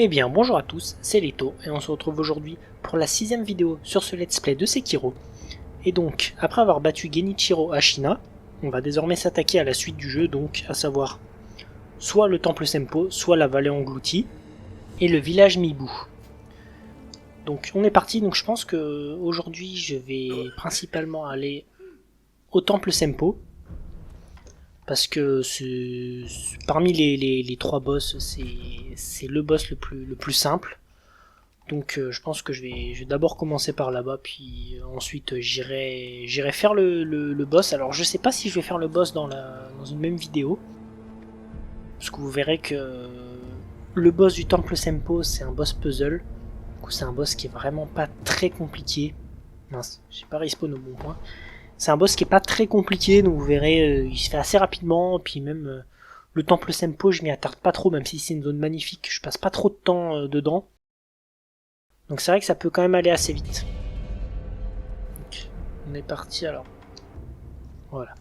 Eh bien bonjour à tous, c'est Leto et on se retrouve aujourd'hui pour la 6ème vidéo sur ce let's play de Sekiro. Et donc, après avoir battu Genichiro Ashina, on va désormais s'attaquer à la suite du jeu, donc à savoir soit le temple Senpo, soit la vallée engloutie, et le village Mibu. Donc on est parti, donc je pense que aujourd'hui je vais principalement aller au temple Senpo, parce que parmi les trois boss, c'est le boss le plus simple. Donc je pense que je vais d'abord commencer par là-bas, puis ensuite j'irai faire le boss. Alors je sais pas si je vais faire le boss dans une même vidéo, parce que vous verrez que le boss du temple Senpo c'est un boss puzzle. Du coup c'est un boss qui est vraiment pas très compliqué. Mince, j'ai pas respawn au bon point. C'est un boss qui est pas très compliqué, donc vous verrez, il se fait assez rapidement, puis même le temple Senpo je m'y attarde pas trop, même si c'est une zone magnifique, je passe pas trop de temps dedans. Donc c'est vrai que ça peut quand même aller assez vite. Donc, on est parti alors. Voilà.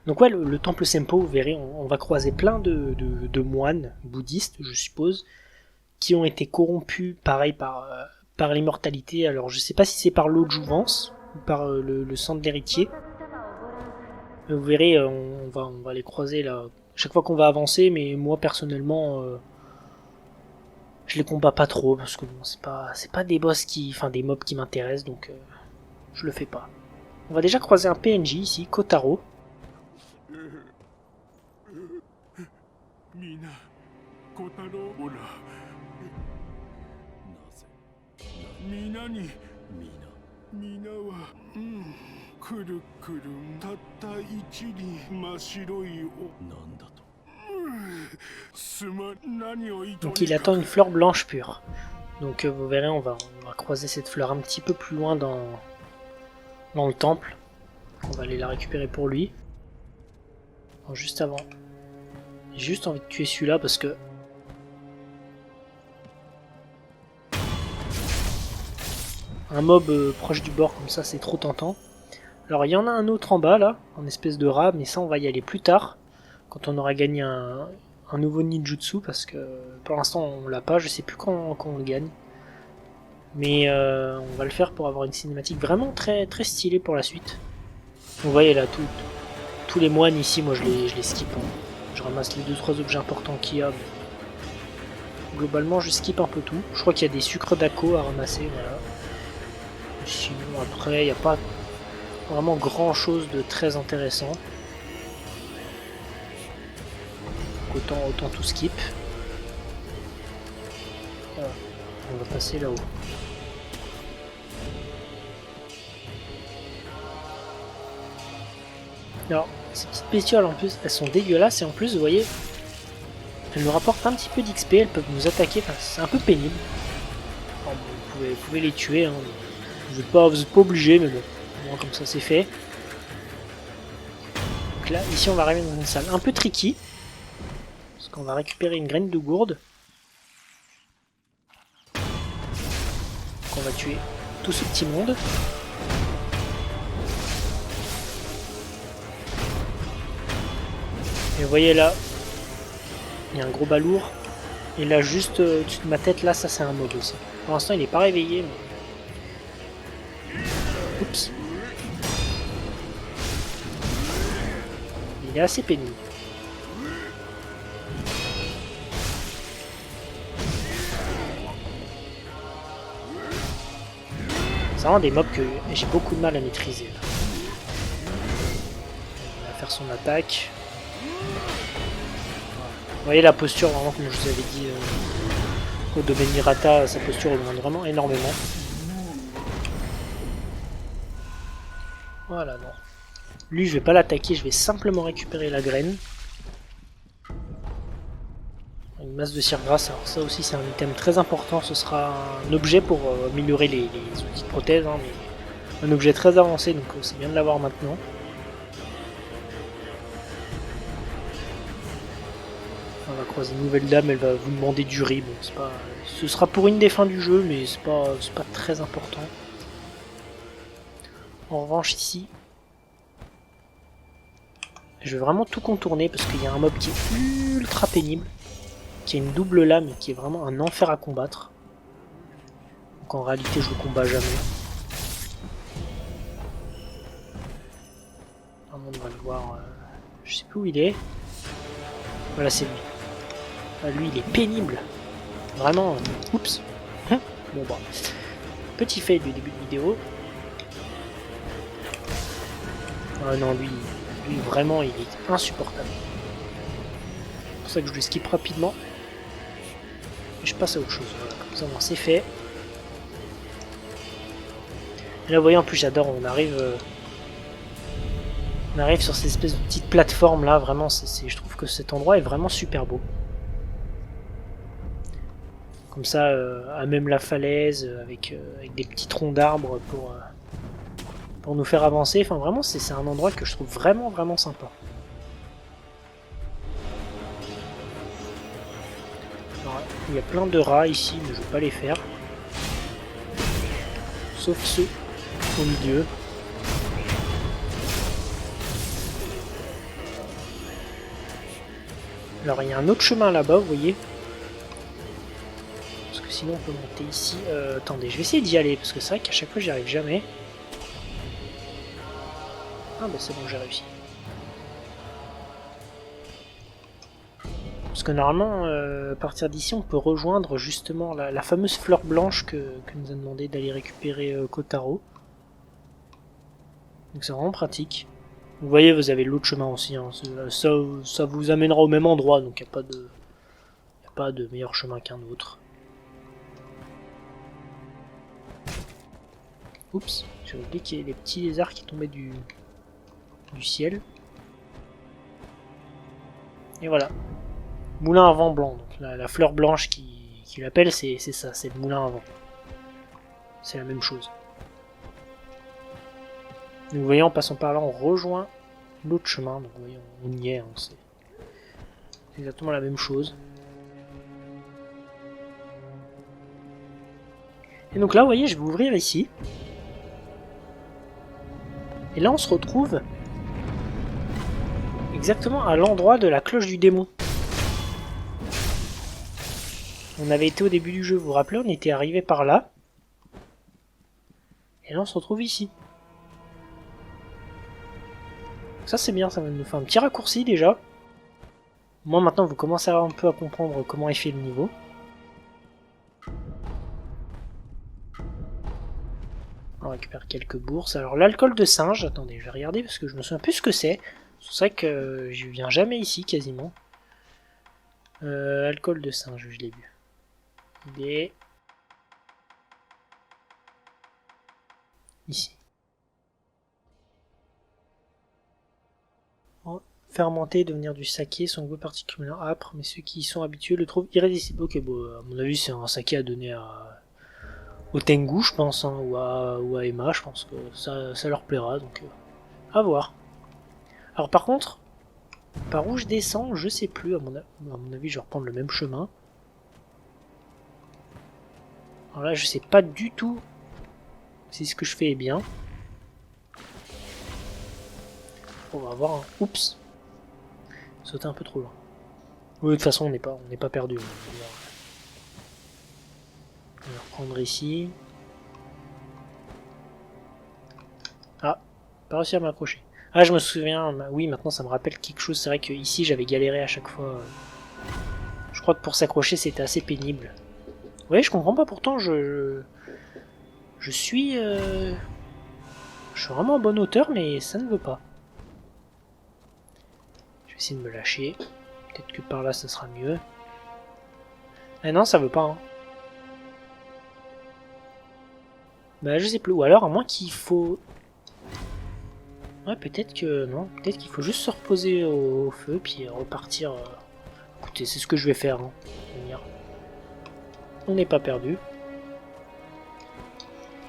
Donc ouais, le temple Senpo, vous verrez, on va croiser plein de moines bouddhistes, je suppose, qui ont été corrompus, pareil, par l'immortalité. Alors je sais pas si c'est par l'eau de jouvence, ou par le sang de l'héritier. Mais vous verrez, on va les croiser là, chaque fois qu'on va avancer, mais moi personnellement... je les combats pas trop parce que bon, c'est pas des boss des mobs qui m'intéressent, donc je le fais pas. On va déjà croiser un PNJ ici, Kotaro. Donc il attend une fleur blanche pure. Donc vous verrez, on va croiser cette fleur un petit peu plus loin dans le temple. On va aller la récupérer pour lui. Alors, juste avant, j'ai juste envie de tuer celui-là parce que un mob proche du bord comme ça c'est trop tentant. Alors il y en a un autre en bas là, en espèce de rat, mais ça on va y aller plus tard, quand on aura gagné un nouveau ninjutsu, parce que pour l'instant on l'a pas, je sais plus quand on le gagne. Mais on va le faire pour avoir une cinématique vraiment très, très stylée pour la suite. Vous voyez là, tous les moines ici, moi je les skip. Hein. Je ramasse les 2-3 objets importants qu'il y a. Mais globalement je skip un peu tout. Je crois qu'il y a des sucres d'Ako à ramasser, voilà. Sinon après il n'y a pas vraiment grand chose de très intéressant. Autant tout skip. Voilà. On va passer là-haut. Alors, ces petites bestioles en plus, elles sont dégueulasses et en plus, vous voyez, elles nous rapportent un petit peu d'XP, elles peuvent nous attaquer, enfin, c'est un peu pénible. Alors, bon, vous pouvez les tuer, hein. Vous n'êtes pas obligé, mais bon, au moins comme ça c'est fait. Donc là, ici on va arriver dans une salle un peu tricky, parce qu'on va récupérer une graine de gourde. Donc on va tuer tout ce petit monde. Et vous voyez là, il y a un gros balourd. Et là, juste au-dessus de ma tête, là, ça c'est un mob aussi. Pour l'instant, il n'est pas réveillé, mais... Oups. Il est assez pénible. C'est vraiment des mobs que j'ai beaucoup de mal à maîtriser. Là. On va faire son attaque. Vous voyez la posture, vraiment, comme je vous avais dit, au domaine Hirata, sa posture augmente vraiment énormément. Voilà, non. Lui, je vais pas l'attaquer, je vais simplement récupérer la graine. Une masse de cire grasse, alors ça aussi c'est un item très important, ce sera un objet pour améliorer les outils de prothèse, hein, mais un objet très avancé, donc c'est bien de l'avoir maintenant. On va croiser une nouvelle dame, elle va vous demander du riz, bon, c'est pas... ce sera pour une des fins du jeu, mais c'est pas très important. En revanche ici, je vais vraiment tout contourner parce qu'il y a un mob qui est ultra pénible. qui a une double lame et qui est vraiment un enfer à combattre. Donc en réalité je le combats jamais. On va le voir, je sais plus où il est. Voilà, c'est lui. Ah, lui il est pénible. Vraiment, oups. Bon bah, petit fail du début de vidéo. Ah non, lui vraiment il est insupportable. C'est pour ça que je le skip rapidement. Et je passe à autre chose. Voilà, comme ça c'est fait. Et là vous voyez en plus j'adore, on arrive sur ces espèces de petites plateformes là, vraiment je trouve que cet endroit est vraiment super beau. Comme ça, à même la falaise, avec des petits troncs d'arbres pour nous faire avancer. Enfin vraiment c'est un endroit que je trouve vraiment sympa. Alors, il y a plein de rats ici, mais je ne vais pas les faire. Sauf ceux au milieu. Alors il y a un autre chemin là-bas, vous voyez. Parce que sinon on peut monter ici. Attendez, je vais essayer d'y aller, parce que c'est vrai qu'à chaque fois j'y arrive jamais. Ah bah c'est bon, j'ai réussi. Parce que normalement, à partir d'ici, on peut rejoindre justement la fameuse fleur blanche que nous a demandé d'aller récupérer Kotaro. Donc c'est vraiment pratique. Vous voyez, vous avez l'autre chemin aussi. Hein. Ça vous amènera au même endroit, donc il n'y a pas de meilleur chemin qu'un autre. Oups, j'ai oublié qu'il y ait des petits lézards qui tombaient du ciel. Et voilà. Moulin à vent blanc. Donc la fleur blanche qui l'appelle, c'est ça, c'est le moulin à vent. C'est la même chose. Donc, vous voyez, en passant par là, on rejoint l'autre chemin. Donc vous voyez, on y est. Hein, c'est exactement la même chose. Et donc là, vous voyez, je vais ouvrir ici. Et là, on se retrouve exactement à l'endroit de la cloche du démon. On avait été au début du jeu, vous vous rappelez, on était arrivé par là. Et là, on se retrouve ici. Ça, c'est bien, ça va nous faire un petit raccourci déjà. Moi, maintenant, vous commencez un peu à comprendre comment est fait le niveau. On récupère quelques bourses. Alors, l'alcool de singe, attendez, je vais regarder parce que je me souviens plus ce que c'est. C'est vrai que je viens jamais ici, quasiment. Alcool de singe, je l'ai vu. Il est ici. Fermenter, devenir du saké, son goût particulièrement âpre, mais ceux qui y sont habitués le trouvent irrésistible. Ok, bon, à mon avis, c'est un saké à donner au Tengu, je pense, hein, ou à Emma, je pense que ça leur plaira, donc à voir. Alors par contre, par où je descends, je sais plus, à mon avis, je vais reprendre le même chemin. Alors là, je sais pas du tout si ce que je fais est bien. On va voir. Hein. Oups. Sauter un peu trop loin. Oui, de toute façon, on n'est pas perdu. On va reprendre ici. Ah, pas réussi à m'accrocher. Ah, je me souviens. Oui, maintenant ça me rappelle quelque chose. C'est vrai que ici j'avais galéré à chaque fois. Je crois que pour s'accrocher, c'était assez pénible. Ouais, je comprends pas. Pourtant, je suis. Je suis vraiment en bonne hauteur, mais ça ne veut pas. Je vais essayer de me lâcher. Peut-être que par là, ça sera mieux. Ah non, ça veut pas. Hein. Bah, je sais plus. Ou alors, à moins qu'il faut... Ouais, peut-être que... Non, peut-être qu'il faut juste se reposer au feu, puis repartir... Écoutez, c'est ce que je vais faire. Hein. On n'est pas perdu.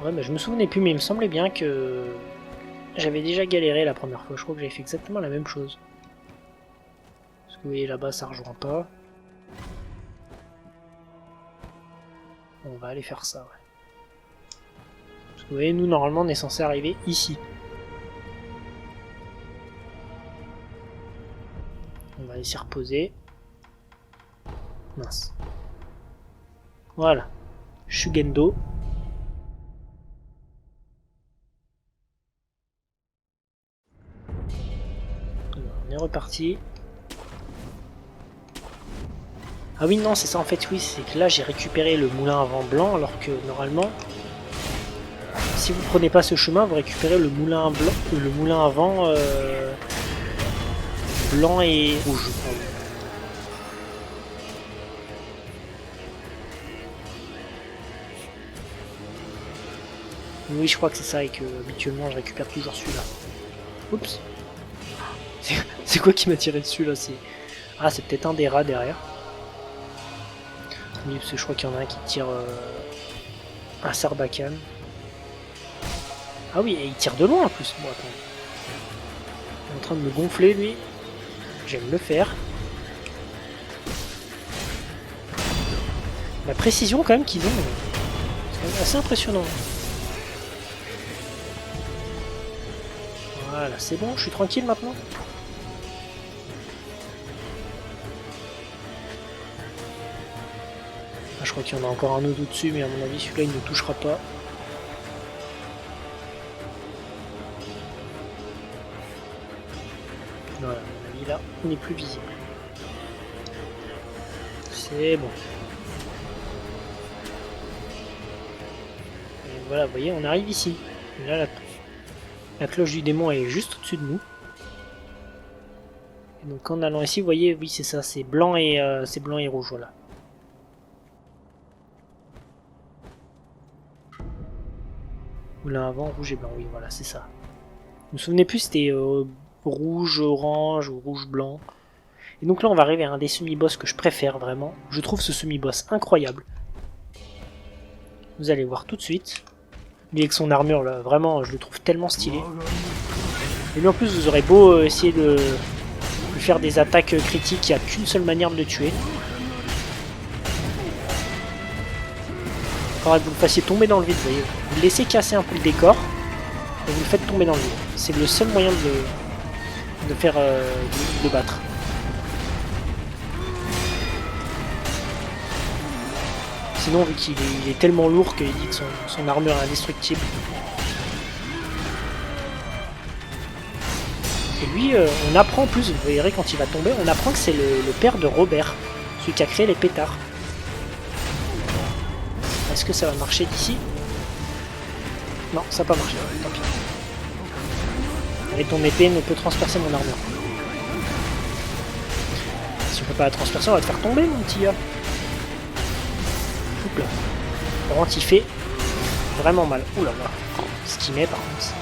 Ouais, bah, je me souvenais plus, mais il me semblait bien que... J'avais déjà galéré la première fois. Je crois que j'avais fait exactement la même chose. Parce que vous voyez, là-bas, ça rejoint pas. On va aller faire ça, ouais. Parce que vous voyez, nous, normalement, on est censé arriver ici. On va aller s'y reposer. Mince. Voilà. Shugendo. On est reparti. Ah oui, non, c'est ça en fait, oui, c'est que là j'ai récupéré le moulin à vent blanc, alors que normalement, si vous prenez pas ce chemin, vous récupérez le moulin blanc, le moulin à vent blanc et rouge. Oui, je crois que c'est ça et que habituellement je récupère toujours celui-là. Oups. C'est quoi qui m'a tiré dessus là? Ah, c'est peut-être un des rats derrière. Oui, parce que je crois qu'il y en a un qui tire un Sarbacane. Ah oui, et il tire de loin en plus. Bon, attends. Il est en train de me gonfler lui. J'aime le faire. La précision quand même qu'ils ont, c'est assez impressionnant. Voilà, c'est bon, je suis tranquille maintenant. Ah, je crois qu'il y en a encore un autre au-dessus, mais à mon avis celui-là il ne touchera pas. Voilà, à mon avis là, il n'est plus visible. C'est bon. Et voilà, vous voyez, on arrive ici. Et là, la cloche du démon est juste au-dessus de nous. Et donc en allant ici, vous voyez, oui c'est ça, c'est blanc et rouge, voilà. Moulin avant, rouge et blanc, oui voilà, c'est ça. Je me souvenais plus c'était rouge, orange ou rouge blanc. Et donc là on va arriver à un des semi-boss que je préfère vraiment. Je trouve ce semi-boss incroyable. Vous allez voir tout de suite. Lui avec son armure là, vraiment je le trouve tellement stylé. Et lui en plus vous aurez beau essayer de faire des attaques critiques, il n'y a qu'une seule manière de le tuer. Il faudra que vous le fassiez tomber dans le vide, vous voyez. Vous le laissez casser un peu le décor et vous le faites tomber dans le vide. C'est le seul moyen de faire de battre. Sinon, vu qu'il est tellement lourd qu'il dit que son armure est indestructible. Et lui, on apprend en plus, vous verrez quand il va tomber, on apprend que c'est le père de Robert, celui qui a créé les pétards. Est-ce que ça va marcher d'ici? Non, ça n'a pas marché, tant pis. Et ton épée ne peut transpercer mon armure. Si on peut pas la transpercer, on va te faire tomber, mon petit gars. Oups là. Par contre, il fait vraiment mal. Ouh là là. Ce qu'il met, par contre, c'est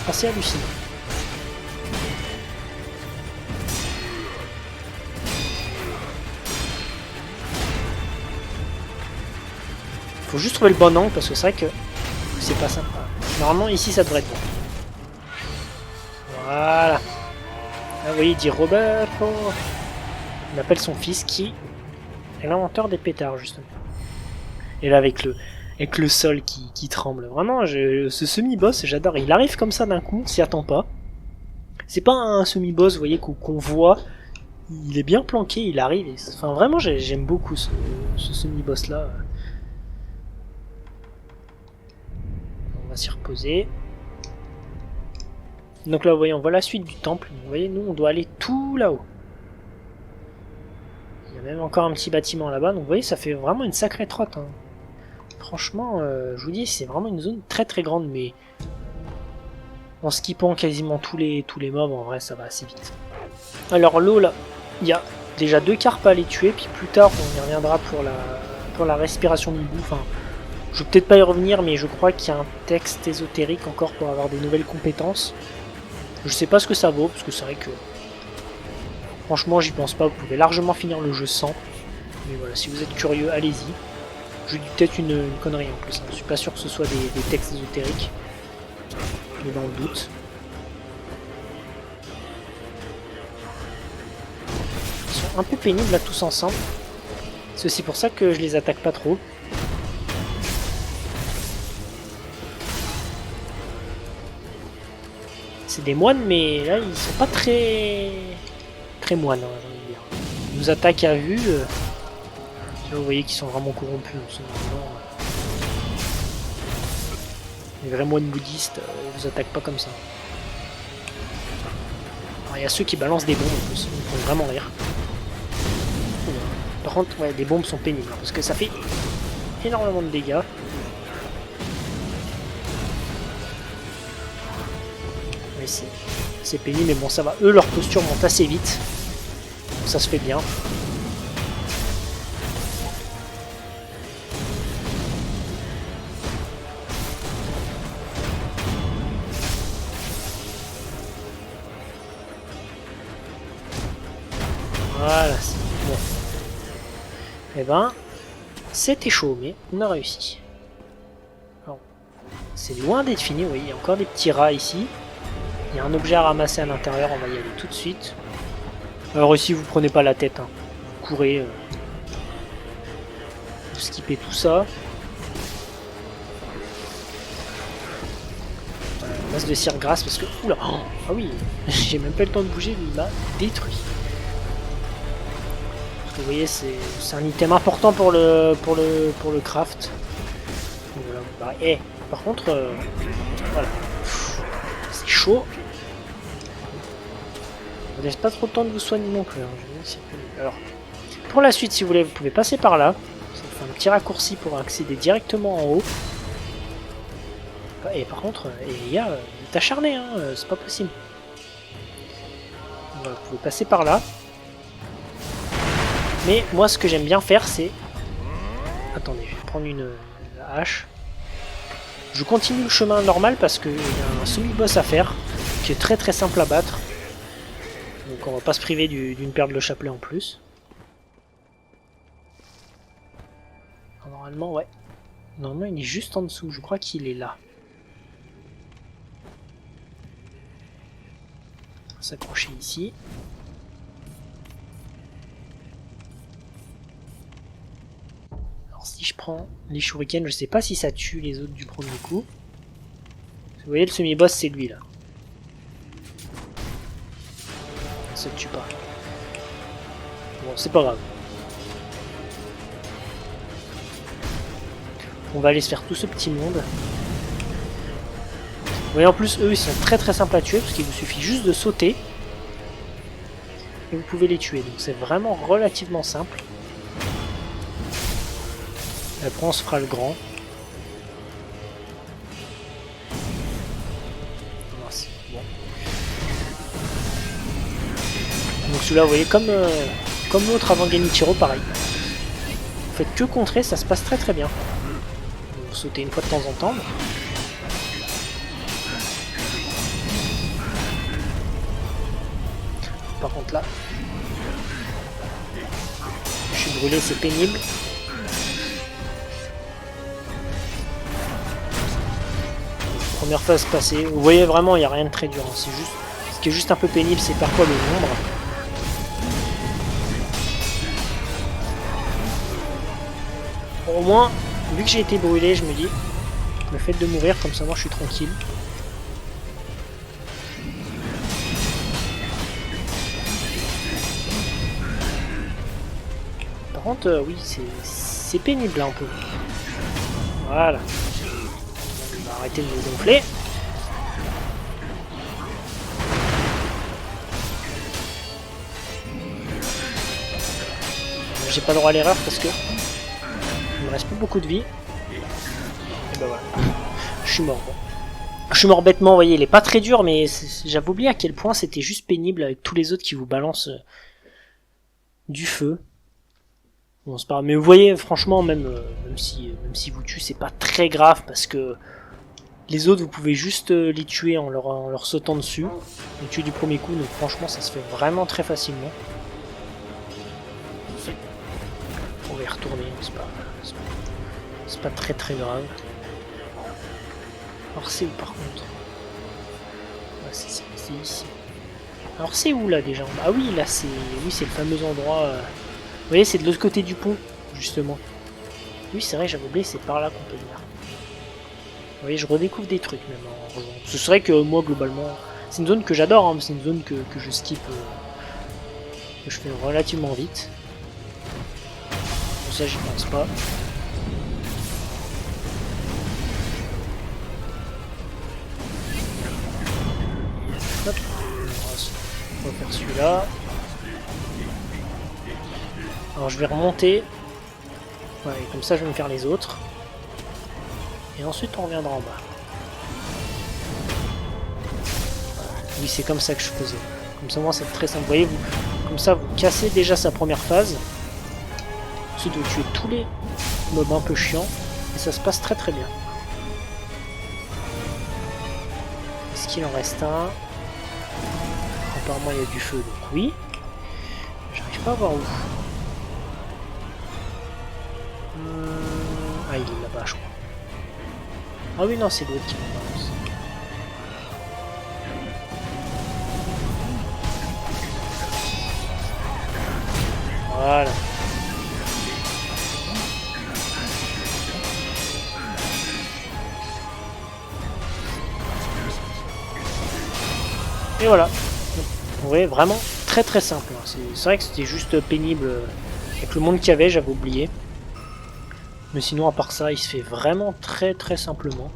assez hallucinant. Faut juste trouver le bon angle parce que c'est vrai que c'est pas sympa. Normalement ici ça devrait être bon. Voilà. Là vous voyez il dit Robert. Il appelle son fils qui est l'inventeur des pétards justement. Et là avec le sol qui tremble. Vraiment ce semi-boss j'adore. Il arrive comme ça d'un coup, on s'y attend pas. C'est pas un semi-boss vous voyez qu'on voit. Il est bien planqué, il arrive. Enfin vraiment j'aime beaucoup ce semi-boss là. On va s'y reposer. Donc là, vous voyez, on voit la suite du temple. Vous voyez, nous, on doit aller tout là-haut. Il y a même encore un petit bâtiment là-bas. Donc vous voyez, ça fait vraiment une sacrée trotte. Hein. Franchement, je vous dis, c'est vraiment une zone très très grande. Mais en skippant quasiment tous les mobs, en vrai, ça va assez vite. Alors l'eau, là, il y a déjà 2 carpes à les tuer. Puis plus tard, on y reviendra pour la respiration du bout. Enfin, je vais peut-être pas y revenir, mais je crois qu'il y a un texte ésotérique encore pour avoir des nouvelles compétences. Je sais pas ce que ça vaut, parce que c'est vrai que... Franchement, j'y pense pas, vous pouvez largement finir le jeu sans. Mais voilà, si vous êtes curieux, allez-y. Je dis peut-être une connerie en plus, hein. Je suis pas sûr que ce soit des textes ésotériques. Mais dans le doute. Ils sont un peu pénibles là tous ensemble. C'est aussi pour ça que je les attaque pas trop. C'est des moines, mais là, ils sont pas très moines, hein, j'ai envie de dire. Ils nous attaquent à vue. Là, vous voyez qu'ils sont vraiment corrompus. Les vrais moines bouddhistes, ils vous attaquent pas comme ça. Alors, il y a ceux qui balancent des bombes en plus, ils font vraiment rire. Par contre, ouais, les bombes sont pénibles, hein, parce que ça fait énormément de dégâts. Oui, c'est pénible, mais bon, ça va. Eux, leur posture monte assez vite. Donc ça se fait bien. Voilà, c'est bon. Eh ben, c'était chaud, mais on a réussi. C'est loin d'être fini, oui, il y a encore des petits rats ici. Il y a un objet à ramasser à l'intérieur, on va y aller tout de suite. Alors ici, vous prenez pas la tête, hein. Vous courez. Vous skippez tout ça. Masse de cire grasse parce que... Oula, oh, ah oui, j'ai même pas le temps de bouger, il m'a détruit. Parce que vous voyez, c'est un item important pour le craft. Donc, voilà, bah, par contre, voilà. C'est chaud. Vous laisse pas trop le temps de vous soigner non plus. Hein. Alors, pour la suite, si vous voulez, vous pouvez passer par là. Ça fait un petit raccourci pour accéder directement en haut. Et par contre, il y a est acharné, hein, c'est pas possible. Voilà, vous pouvez passer par là. Mais moi, ce que j'aime bien faire, c'est... Attendez, je vais prendre une hache. Je continue le chemin normal parce qu'il y a un semi-boss à faire qui est très très simple à battre. Donc on va pas se priver d'une perle de chapelet en plus. Alors, normalement, ouais. Normalement, il est juste en dessous. Je crois qu'il est là. On va s'accrocher ici. Alors si je prends les shurikens, je sais pas si ça tue les autres du premier coup. Vous voyez, le semi-boss, c'est lui là. Ça ne tue pas. Bon, c'est pas grave. On va aller se faire tout ce petit monde. Vous voyez, en plus, eux, ils sont très très simples à tuer parce qu'il vous suffit juste de sauter et vous pouvez les tuer. Donc c'est vraiment relativement simple. Après, on se fera le grand. Bon. Donc celui-là, vous voyez, comme l'autre avant Genichiro, pareil. Vous faites que contrer, ça se passe très très bien. Vous sautez une fois de temps en temps. Par contre là, je suis brûlé, c'est pénible. Première phase passée. Vous voyez vraiment, il n'y a rien de très dur. Hein. C'est juste, ce qui est juste un peu pénible, c'est parfois le nombre. Bon, au moins, vu que j'ai été brûlé, je me dis, le fait de mourir, comme ça moi je suis tranquille. Par contre, oui, c'est pénible là un peu. Voilà. On va arrêter de me gonfler. J'ai pas le droit à l'erreur parce que il me reste plus beaucoup de vie. Et ben voilà. Je suis mort. Bon. Je suis mort bêtement, vous voyez, il est pas très dur, mais j'avais oublié à quel point c'était juste pénible avec tous les autres qui vous balancent du feu. Bon, c'est pas grave. Mais vous voyez, franchement, même si vous tuez, c'est pas très grave parce que les autres, vous pouvez juste les tuer en leur sautant dessus. Les tuer du premier coup, donc franchement, ça se fait vraiment très facilement. On va y retourner, c'est pas très très grave. Alors c'est où par contre? Ouais, c'est ici. Alors c'est où là déjà? Ah oui, là c'est le fameux endroit. Vous voyez, c'est de l'autre côté du pont, justement. Oui, c'est vrai, j'avais oublié, c'est par là qu'on peut venir. Vous voyez, je redécouvre des trucs même en rejoignant. Ce serait que moi, globalement, c'est une zone que j'adore, hein, c'est une zone que je skip, que je fais relativement vite. Bon, ça j'y pense pas. Hop, on va faire celui-là. Alors je vais remonter. Ouais, comme ça je vais me faire les autres. Et ensuite on reviendra en bas. Voilà. Oui, c'est comme ça que je faisais. Comme ça moi c'est très simple. Vous voyez, comme ça vous cassez déjà sa première phase. Ensuite vous tuez tous les mobs un peu chiants. Et ça se passe très très bien. Est-ce qu'il en reste un? Apparemment il y a du feu, donc oui. J'arrive pas à voir où. Ah, il est là-bas, je crois. Ah oui, non, c'est l'autre qui me balance. Voilà. Et voilà. Vous voyez, vraiment très très simple. C'est vrai que c'était juste pénible avec le monde qu'il y avait, j'avais oublié. Mais sinon, à part ça, il se fait vraiment très très simplement.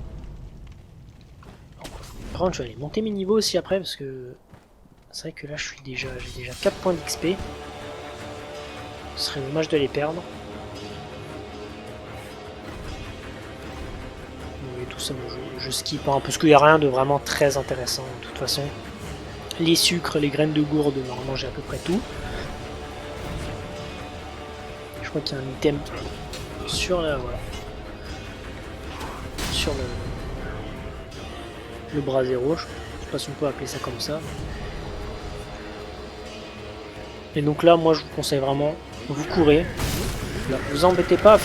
Par contre, je vais aller monter mes niveaux aussi après parce que c'est vrai que là, j'ai déjà 4 points d'XP. Ce serait dommage de les perdre. Et tout ça, je skip hein, parce qu'il n'y a rien de vraiment très intéressant de toute façon. Les sucres, les graines de gourde, normalement j'ai à peu près tout. Je crois qu'il y a un item sur la voilà. Sur le bras zéro, je sais pas si on peut appeler ça comme ça. Et donc là, moi je vous conseille vraiment, vous courez, là, vous embêtez pas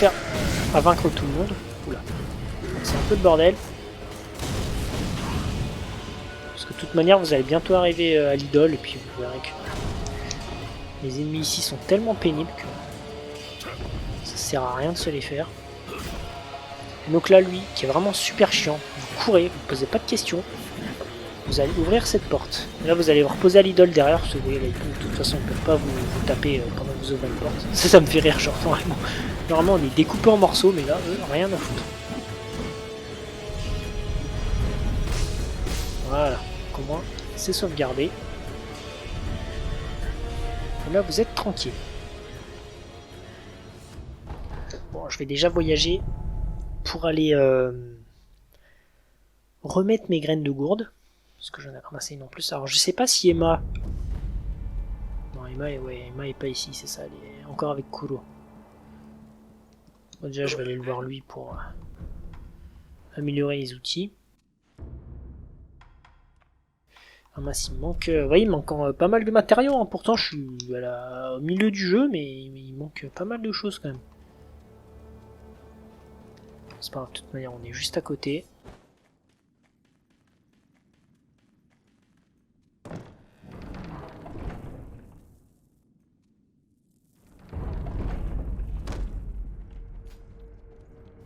à vaincre tout le monde. Oula, c'est un peu de bordel. Parce que de toute manière, vous allez bientôt arriver à l'idole et puis vous verrez que les ennemis ici sont tellement pénibles que ça sert à rien de se les faire. Et donc là, lui, qui est vraiment super chiant, vous courez, vous ne posez pas de questions. Vous allez ouvrir cette porte. Et là, vous allez vous reposer à l'idole derrière, parce que vous voyez, là, de toute façon, ils ne peuvent pas vous taper pendant que vous ouvrez une porte. Ça me fait rire, genre, vraiment. Normalement, on est découpé en morceaux, mais là, rien à foutre. Voilà, comment c'est sauvegardé. Et là, vous êtes tranquille. Bon, je vais déjà voyager pour aller remettre mes graines de gourde. Parce que j'en ai ramassé une en plus. Alors je sais pas si Emma... Non, Emma est pas ici, c'est ça. Elle est encore avec Kuro. Bon, déjà je vais aller le voir lui pour améliorer les outils. Ah mince, il me manque... vous voyez, il me manque pas mal de matériaux. Hein. Pourtant je suis au milieu du jeu, mais il manque pas mal de choses quand même. C'est pas grave, de toute manière on est juste à côté.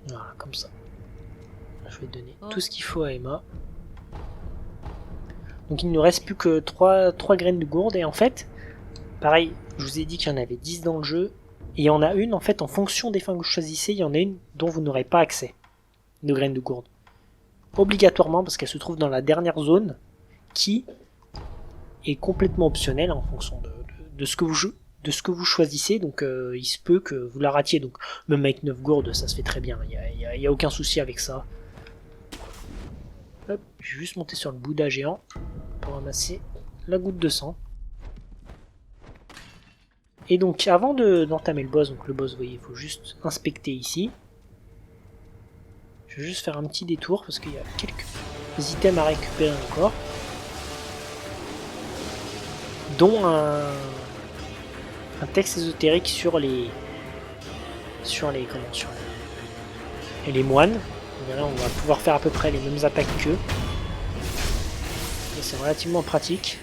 Voilà, comme ça. Je vais donner tout ce qu'il faut à Emma. Donc il ne nous reste plus que 3 graines de gourde. Et en fait, pareil, je vous ai dit qu'il y en avait 10 dans le jeu. Et il y en a une, en fait, en fonction des fins que vous choisissez, il y en a une dont vous n'aurez pas accès. De graines de gourde. Obligatoirement, parce qu'elle se trouve dans la dernière zone, qui est complètement optionnelle en fonction de ce que vous choisissez. Donc il se peut que vous la ratiez. Donc même avec 9 gourdes, ça se fait très bien. Il n'y a aucun souci avec ça. Hop, je vais juste monter sur le Bouddha géant pour ramasser la goutte de sang. Et donc avant d'entamer le boss, donc le boss, vous voyez, il faut juste inspecter ici. Je vais juste faire un petit détour parce qu'il y a quelques items à récupérer encore. Dont un texte ésotérique sur les moines. Et là, on va pouvoir faire à peu près les mêmes attaques qu'eux. C'est relativement pratique.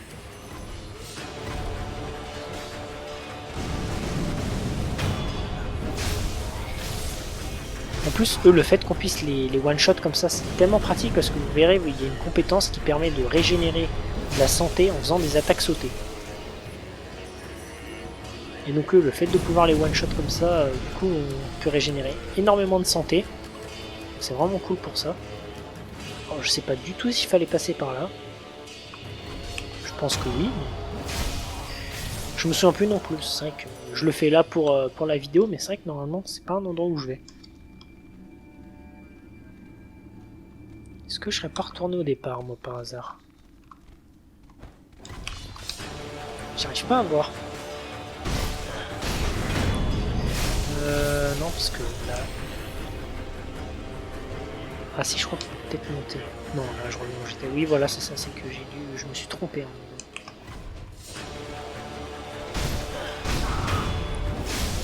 En plus, eux, le fait qu'on puisse les one-shot comme ça, c'est tellement pratique parce que vous verrez, il y a une compétence qui permet de régénérer de la santé en faisant des attaques sautées. Et Et donc le fait de pouvoir les one-shot comme ça, du coup on peut régénérer énormément de santé. C'est vraiment cool pour ça. Alors, je sais pas du tout s'il fallait passer par là. Je pense que oui. Je me souviens plus non plus. C'est vrai que je le fais là pour la vidéo, mais c'est vrai que normalement c'est pas un endroit où je vais. Est-ce que je serais pas retourné au départ, moi, par hasard? J'arrive pas à voir. Non, parce que là... Ah si, je crois qu'il faut peut-être monter. Non, là, je reviens où j'étais. Oui, voilà, c'est ça, c'est que j'ai dû... Je me suis trompé. Hein.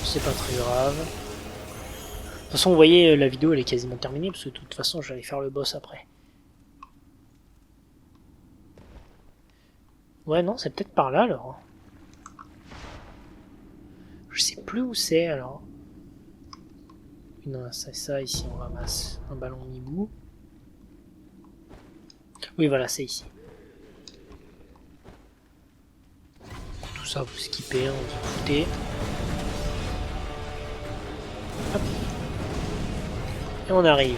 C'est pas très grave. De toute façon, vous voyez, la vidéo, elle est quasiment terminée, parce que de toute façon, j'allais faire le boss après. Ouais, non, c'est peut-être par là, alors. Je sais plus où c'est, alors. Non, c'est ça, ici, on ramasse un ballon mibou. Oui, voilà, c'est ici. Tout ça, vous skippez, hein, vous en foutez. Hop. Et on arrive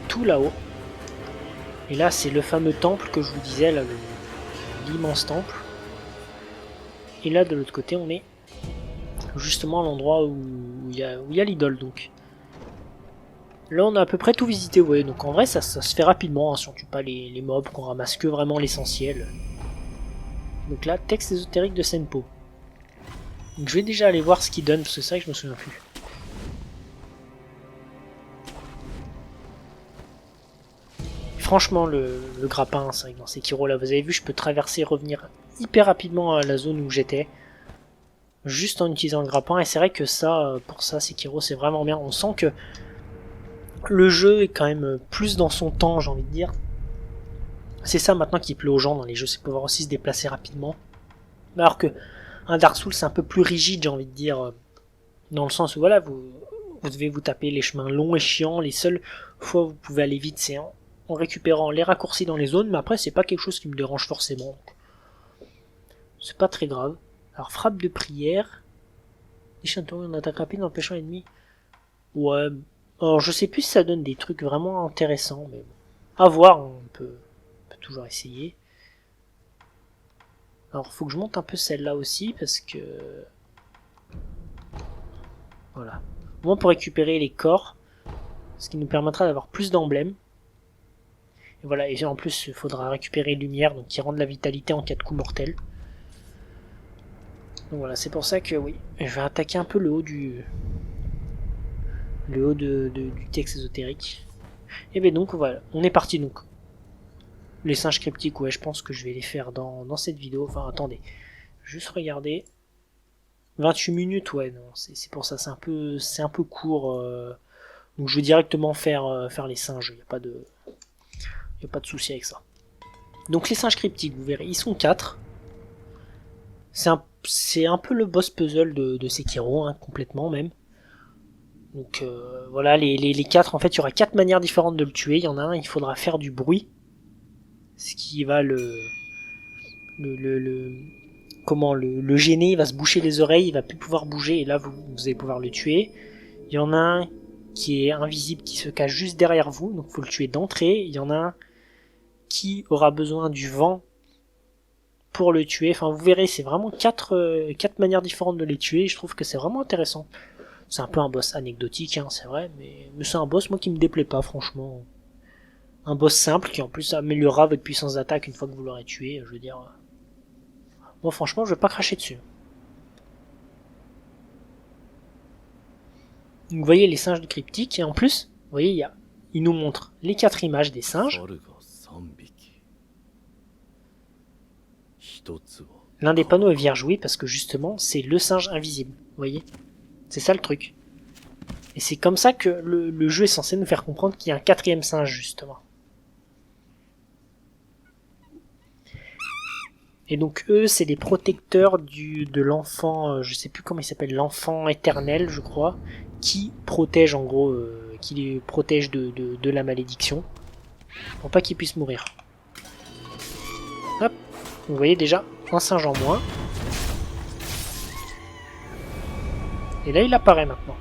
tout là-haut. Et là, c'est le fameux temple que je vous disais, là, l'immense temple. Et là, de l'autre côté, on est justement à l'endroit où il y a l'idole, donc. Là, on a à peu près tout visité, vous voyez. Donc en vrai, ça se fait rapidement, hein, si on tue pas les mobs, qu'on ramasse que vraiment l'essentiel. Donc là, texte ésotérique de Senpo. Donc je vais déjà aller voir ce qu'il donne, parce que c'est vrai que je me souviens plus. Franchement, le grappin, c'est vrai que dans Sekiro, là, vous avez vu, je peux traverser et revenir hyper rapidement à la zone où j'étais. Juste en utilisant le grappin, et c'est vrai que ça, pour ça, Sekiro, c'est vraiment bien. On sent que le jeu est quand même plus dans son temps, j'ai envie de dire. C'est ça maintenant qui plaît aux gens dans les jeux, c'est pouvoir aussi se déplacer rapidement. Alors que un Dark Souls, c'est un peu plus rigide, j'ai envie de dire, dans le sens où voilà, vous devez vous taper les chemins longs et chiants. Les seules fois où vous pouvez aller vite, c'est en récupérant les raccourcis dans les zones, mais après, c'est pas quelque chose qui me dérange forcément. C'est pas très grave. Alors, frappe de prière. Déchantement en attaque rapide empêchant l'ennemi. Ouais. Alors, je sais plus si ça donne des trucs vraiment intéressants, mais bon. À voir, on peut toujours essayer. Alors, faut que je monte un peu celle-là aussi, parce que... Voilà. Au moins pour récupérer les corps, ce qui nous permettra d'avoir plus d'emblèmes. Et voilà, et en plus, il faudra récupérer lumière, donc qui rend de la vitalité en cas de coup mortel. Donc voilà, c'est pour ça que oui, je vais attaquer un peu le haut du texte ésotérique. Et bien donc voilà, on est parti donc. Les singes cryptiques, ouais, je pense que je vais les faire dans cette vidéo. Enfin, attendez, juste regarder. 28 minutes, ouais, non, c'est pour ça, c'est un peu court. Donc je vais directement faire les singes, il n'y a pas de souci avec ça. Donc les singes cryptiques, vous verrez, ils sont 4. C'est un peu le boss puzzle de Sekiro, hein, complètement même. Donc voilà, les 4, en fait, il y aura 4 manières différentes de le tuer. Il y en a un, il faudra faire du bruit. Ce qui va le gêner, il va se boucher les oreilles, il va plus pouvoir bouger, et là vous allez pouvoir le tuer. Il y en a un qui est invisible, qui se cache juste derrière vous, donc il faut le tuer d'entrée. Il y en a un qui aura besoin du vent pour le tuer. Enfin, vous verrez, c'est vraiment 4 manières différentes de les tuer, et je trouve que c'est vraiment intéressant. C'est un peu un boss anecdotique, hein, c'est vrai, mais c'est un boss, moi, qui me déplaît pas, franchement. Un boss simple, qui en plus améliorera votre puissance d'attaque une fois que vous l'aurez tué, je veux dire... Moi, franchement, je vais pas cracher dessus. Donc, vous voyez les singes du cryptique, et en plus, vous voyez, il nous montre les 4 images des singes. L'un des panneaux est vierge, oui, parce que justement, c'est le singe invisible, vous voyez. C'est ça le truc. Et c'est comme ça que le jeu est censé nous faire comprendre qu'il y a un 4e singe, justement. Et donc eux, c'est les protecteurs de l'enfant, je sais plus comment il s'appelle, l'enfant éternel, je crois, qui protège en gros, qui les protège de la malédiction, pour pas qu'ils puissent mourir. Hop, vous voyez déjà un singe en moins. Et là, il apparaît maintenant.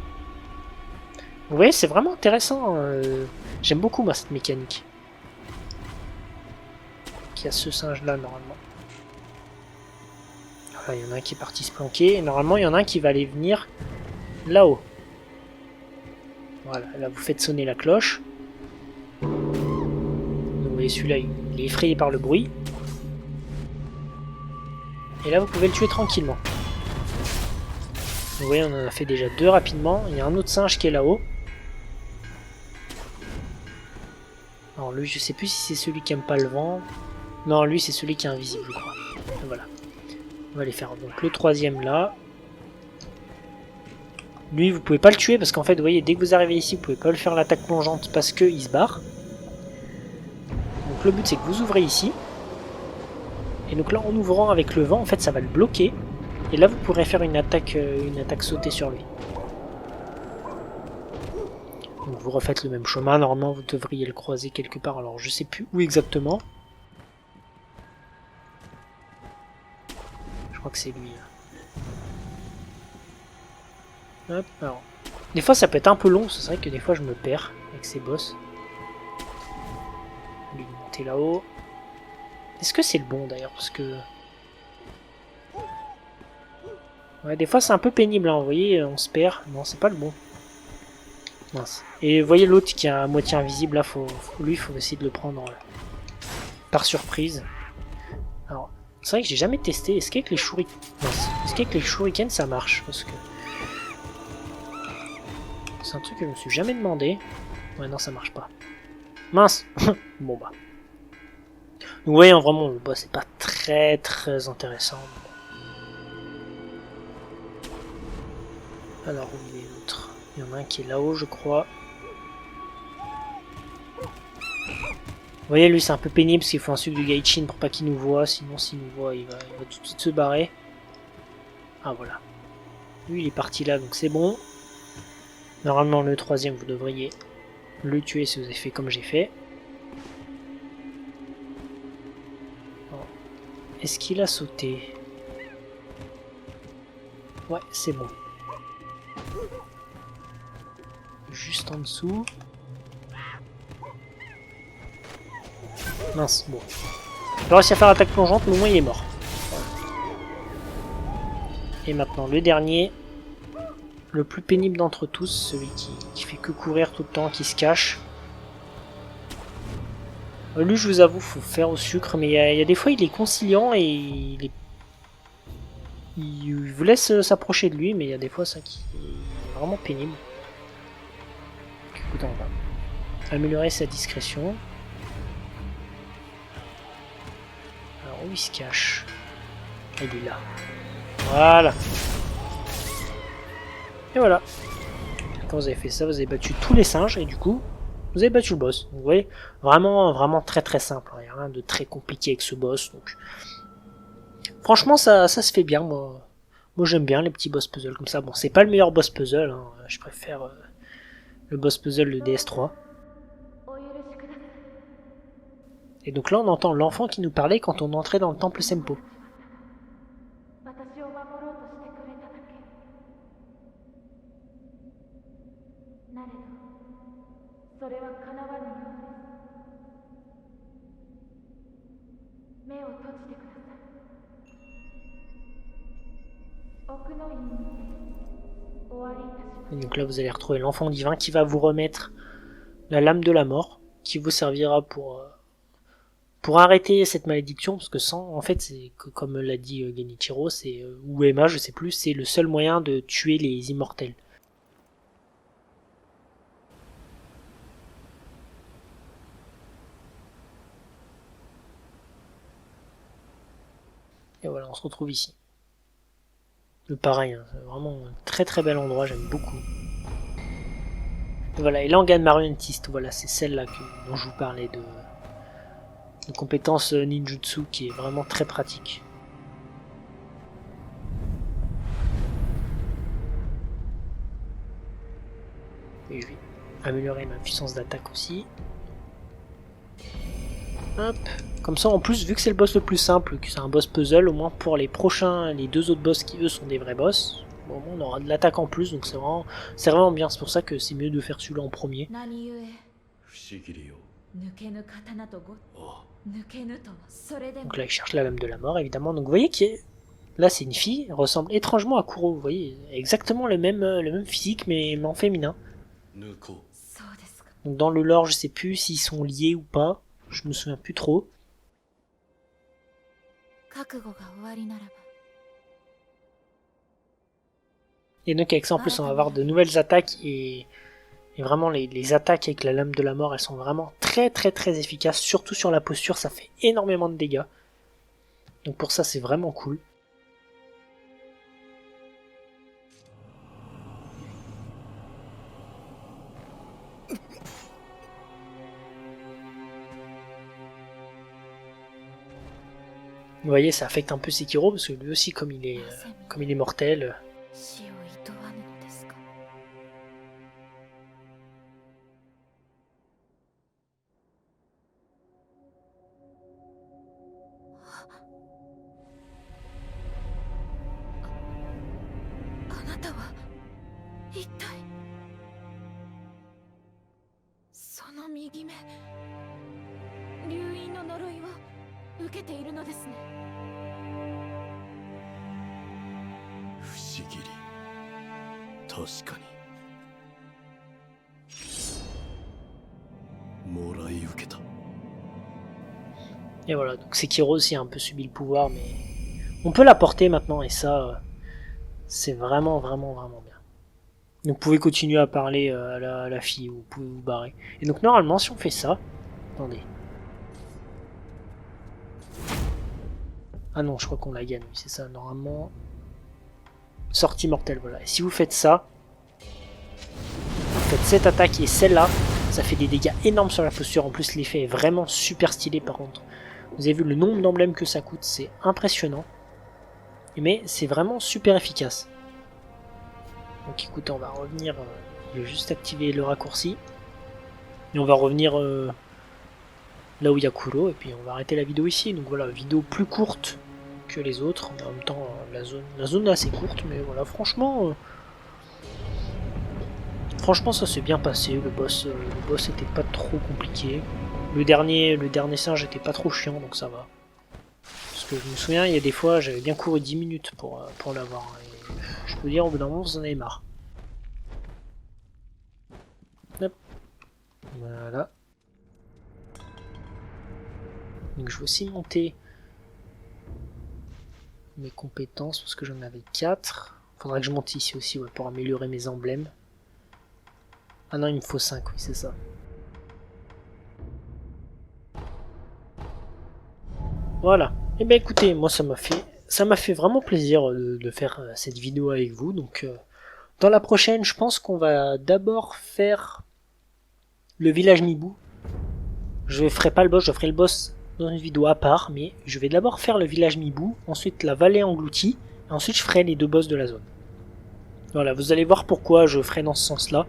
Vous voyez, c'est vraiment intéressant. J'aime beaucoup, moi, cette mécanique. Il y a ce singe-là, normalement. Voilà, il y en a un qui est parti se planquer. Et normalement, il y en a un qui va aller venir là-haut. Voilà, là, vous faites sonner la cloche. Donc, vous voyez, celui-là, il est effrayé par le bruit. Et là, vous pouvez le tuer tranquillement. Vous voyez, on en a fait déjà 2 rapidement. Il y a un autre singe qui est là-haut. Alors lui, je sais plus si c'est celui qui aime pas le vent. Non, lui, c'est celui qui est invisible, je crois. Et voilà. On va les faire. Donc le 3e là. Lui, vous pouvez pas le tuer parce qu'en fait, vous voyez, dès que vous arrivez ici, vous pouvez pas le faire l'attaque plongeante parce qu'il se barre. Donc le but, c'est que vous ouvrez ici. Et donc là, en ouvrant avec le vent, en fait, ça va le bloquer. Et là, vous pourrez faire une attaque sautée sur lui. Donc vous refaites le même chemin. Normalement, vous devriez le croiser quelque part. Alors, je sais plus où exactement. Je crois que c'est lui. Hop, alors. Des fois, ça peut être un peu long. C'est vrai que des fois, je me perds avec ces boss. Lui, monter là-haut. Est-ce que c'est le bon, d'ailleurs? Parce que... ouais, des fois, c'est un peu pénible. Hein. Vous voyez, on se perd. Non, c'est pas le bon. Mince. Et vous voyez l'autre qui est à moitié invisible. Là, lui, il faut essayer de le prendre par surprise. Alors, c'est vrai que j'ai jamais testé. Est-ce qu'avec les shurikens... Est-ce qu'avec les shurikens, ça marche? Parce que... c'est un truc que je me suis jamais demandé. Ouais, non, ça marche pas. Mince. Bon, bah. Vous voyez, vraiment, le boss c'est pas très intéressant. Alors, où est l'autre? Il y en a un qui est là-haut, je crois. Vous voyez, lui, c'est un peu pénible parce qu'il faut un sucre du Gaichin pour pas qu'il nous voit. Sinon, s'il nous voit, il va tout de suite se barrer. Ah, voilà. Lui, il est parti là, donc c'est bon. Normalement, le 3e, vous devriez le tuer si vous avez fait comme j'ai fait. Est-ce qu'il a sauté? Ouais, c'est bon. Juste en dessous. Mince, bon. Il a réussi à faire l'attaque plongeante, mais au moins il est mort. Voilà. Et maintenant, le dernier. Le plus pénible d'entre tous, celui qui fait que courir tout le temps, qui se cache. Lui, je vous avoue, faut faire au sucre, mais il y a des fois, il est conciliant et il vous laisse s'approcher de lui, mais il y a des fois, ça qui est vraiment pénible. Écoute, on va améliorer sa discrétion. Alors, où il se cache? Il est là. Voilà. Et voilà. Quand vous avez fait ça, vous avez battu tous les singes, et du coup... vous avez battu le boss. Vous voyez, vraiment très simple. Il n'y a rien de très compliqué avec ce boss. Donc, franchement, ça se fait bien. Moi j'aime bien les petits boss puzzle comme ça. Bon, c'est pas le meilleur boss puzzle. Hein. Je préfère le boss puzzle de DS3. Et donc là, on entend l'enfant qui nous parlait quand on entrait dans le temple Sempo. Et donc là vous allez retrouver l'enfant divin qui va vous remettre la lame de la mort, qui vous servira pour arrêter cette malédiction, parce que sans, en fait, c'est comme l'a dit Genichiro, c'est ou Emma, je sais plus, c'est le seul moyen de tuer les immortels. Et voilà, on se retrouve ici. Pareil, hein, c'est vraiment un très bel endroit, j'aime beaucoup. Et voilà, et là on gagne marionnettiste, voilà, c'est celle-là dont je vous parlais de compétence ninjutsu qui est vraiment très pratique. Et je vais améliorer ma puissance d'attaque aussi. Hop. Comme ça, en plus, vu que c'est le boss le plus simple, que c'est un boss puzzle, au moins pour les prochains, les 2 autres boss qui eux sont des vrais boss, Bon, on aura de l'attaque en plus, donc c'est vraiment bien. C'est pour ça que c'est mieux de faire celui-là en premier. Donc là, il cherche la lame de la mort, évidemment. Donc vous voyez que là, c'est une fille, elle ressemble étrangement à Kuro. Vous voyez, exactement le même physique, mais en féminin. Donc dans le lore, je sais plus s'ils sont liés ou pas. Je me souviens plus trop. Et donc avec ça, en plus, on va avoir de nouvelles attaques. Et vraiment, les attaques avec la lame de la mort, elles sont vraiment très efficaces. Surtout sur la posture, ça fait énormément de dégâts. Donc pour ça, c'est vraiment cool. Vous voyez, ça affecte un peu Sekiro, parce que lui aussi, comme il est mortel... Et voilà, donc Sekiro aussi a un peu subi le pouvoir, mais on peut la porter maintenant, et ça, c'est vraiment bien. Donc vous pouvez continuer à parler à la fille, ou vous pouvez vous barrer. Et donc normalement, si on fait ça... Attendez. Ah non, je crois qu'on la gagne, oui, c'est ça, normalement... Sortie mortelle, voilà. Et si vous faites ça, vous faites cette attaque et celle-là, ça fait des dégâts énormes sur la posture. En plus, l'effet est vraiment super stylé par contre. Vous avez vu le nombre d'emblèmes que ça coûte, c'est impressionnant. Mais c'est vraiment super efficace. Donc écoutez, on va revenir, je vais juste activer le raccourci. Et on va revenir là où il y a Kuro, et puis on va arrêter la vidéo ici. Donc voilà, vidéo plus courte que les autres. Mais en même temps, la zone est assez courte, mais voilà, franchement... Franchement, ça s'est bien passé. Le boss était pas trop compliqué. Le dernier singe était pas trop chiant, donc ça va. Parce que je me souviens, il y a des fois, j'avais bien couru 10 minutes pour l'avoir. Et je peux dire, au bout d'un moment, vous en avez marre. Hop. Voilà. Donc je vais aussi monter mes compétences, parce que j'en avais 4. Faudrait que je monte ici aussi, ouais, pour améliorer mes emblèmes. Ah non, il me faut 5, oui, c'est ça. Voilà. Et bien écoutez, moi ça m'a fait vraiment plaisir de faire cette vidéo avec vous. Donc dans la prochaine, je pense qu'on va d'abord faire le village Mibu. Je ferai pas le boss, je ferai le boss dans une vidéo à part, mais je vais d'abord faire le village Mibu, ensuite la vallée engloutie, et ensuite je ferai les 2 boss de la zone. Voilà, vous allez voir pourquoi je ferai dans ce sens-là.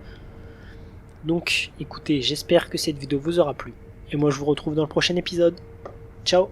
Donc écoutez, j'espère que cette vidéo vous aura plu. Et moi je vous retrouve dans le prochain épisode. Ciao!